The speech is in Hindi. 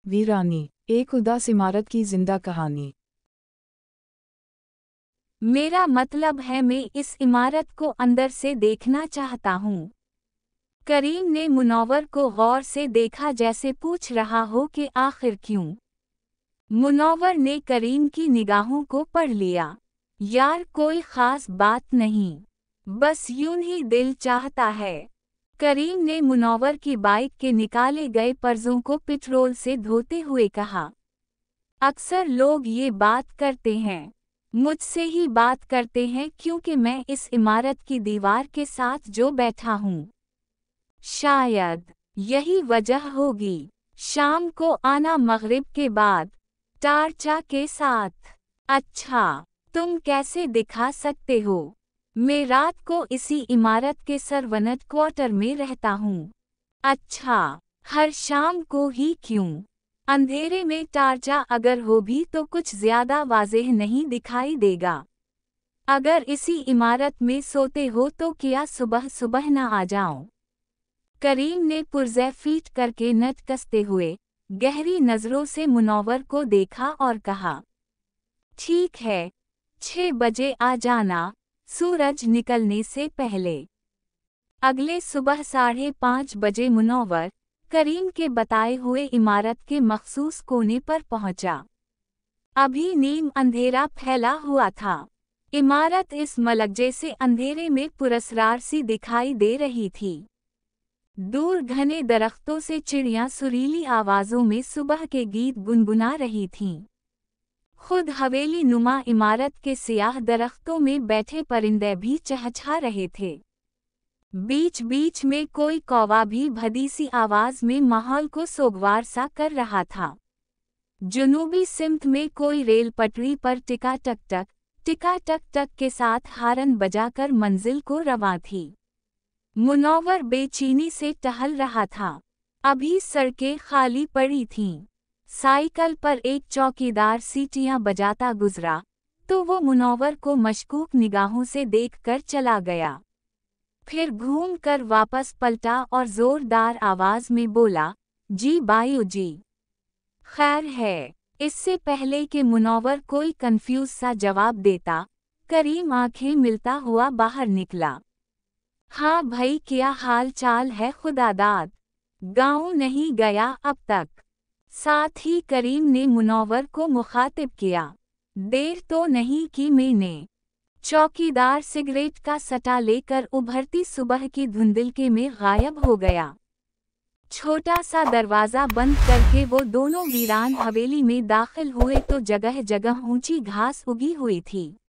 वीरानी, एक उदास इमारत की जिंदा कहानी। मेरा मतलब है मैं इस इमारत को अंदर से देखना चाहता हूँ। करीम ने मुनव्वर को गौर से देखा जैसे पूछ रहा हो कि आखिर क्यों। मुनव्वर ने करीम की निगाहों को पढ़ लिया। यार कोई खास बात नहीं, बस यूं ही दिल चाहता है। करीम ने मुनव्वर की बाइक के निकाले गए पर्जों को पेट्रोल से धोते हुए कहा। अक्सर लोग ये बात करते हैं, मुझसे ही बात करते हैं क्योंकि मैं इस इमारत की दीवार के साथ जो बैठा हूँ। शायद यही वजह होगी। शाम को आना मगरिब के बाद, टार्चा के साथ। अच्छा, तुम कैसे दिखा सकते हो? मैं रात को इसी इमारत के सर्वनट क्वार्टर में रहता हूँ। अच्छा, हर शाम को ही क्यों? अंधेरे में टार्चा अगर हो भी तो कुछ ज्यादा वाज़ेह नहीं दिखाई देगा। अगर इसी इमारत में सोते हो तो क्या सुबह सुबह न आ जाऊं? करीम ने पुर्ज़े फीट करके नट कसते हुए गहरी नज़रों से मुनव्वर को देखा और कहा, ठीक है, 6 बजे आ जाना, सूरज निकलने से पहले। अगले सुबह 5:30 बजे मुनव्वर करीम के बताए हुए इमारत के मखसूस कोने पर पहुंचा। अभी नीम अंधेरा फैला हुआ था। इमारत इस मलकजे से अंधेरे में पुरस्रार सी दिखाई दे रही थी। दूर घने दरख्तों से चिड़ियां सुरीली आवाजों में सुबह के गीत गुनगुना रही थीं। खुद हवेली नुमा इमारत के सियाह दरख्तों में बैठे परिंदे भी चहचहा रहे थे। बीच बीच में कोई कौवा भी भदीसी आवाज में माहौल को सोगवार सा कर रहा था। जुनूबी सिमत में कोई रेल पटरी पर टिका टक टक के साथ हारन बजाकर मंजिल को रवां थी। मुनव्वर बेचैनी से टहल रहा था। अभी सड़कें खाली पड़ी थीं। साइकिल पर एक चौकीदार सीटियां बजाता गुजरा तो वो मुनव्वर को मशकूक निगाहों से देखकर चला गया। फिर घूम कर वापस पलटा और जोरदार आवाज में बोला, जी बायू जी। खैर है। इससे पहले कि मुनव्वर कोई कंफ्यूज सा जवाब देता, करीम आंखें मिलता हुआ बाहर निकला। हाँ भाई, क्या हाल चाल है खुदादाद? गाँव नहीं गया अब तक? साथ ही करीम ने मुनव्वर को मुखातिब किया। देर तो नहीं की मैंने। चौकीदार सिगरेट का सटा लेकर उभरती सुबह की धुंधलके में गायब हो गया। छोटा सा दरवाज़ा बंद करके वो दोनों वीरान हवेली में दाखिल हुए तो जगह जगह ऊंची घास उगी हुई थी।